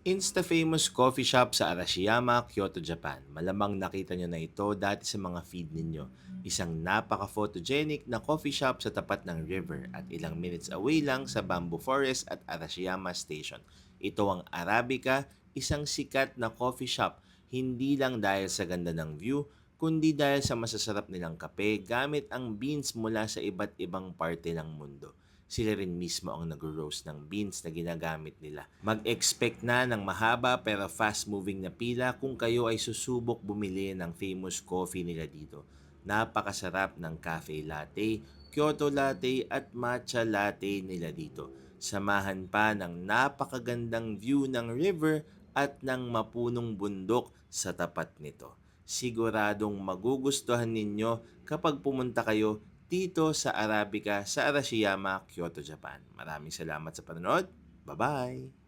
Insta-famous coffee shop sa Arashiyama, Kyoto, Japan. Malamang nakita nyo na ito dati sa mga feed ninyo. Isang napaka-photogenic na coffee shop sa tapat ng river at ilang minutes away lang sa Bamboo Forest at Arashiyama Station. Ito ang Arabica, isang sikat na coffee shop, hindi lang dahil sa ganda ng view, kundi dahil sa masasarap nilang kape gamit ang beans mula sa iba't ibang parte ng mundo. Sila rin mismo ang nag-roast ng beans na ginagamit nila. Mag-expect na ng mahaba pero fast-moving na pila kung kayo ay susubok bumili ng famous coffee nila dito. Napakasarap ng cafe latte, Kyoto latte at matcha latte nila dito. Samahan pa ng napakagandang view ng river at ng mapunong bundok sa tapat nito. Siguradong magugustuhan ninyo kapag pumunta kayo dito sa Arabica sa Arashiyama, Kyoto, Japan. Maraming salamat sa panonood. Bye-bye!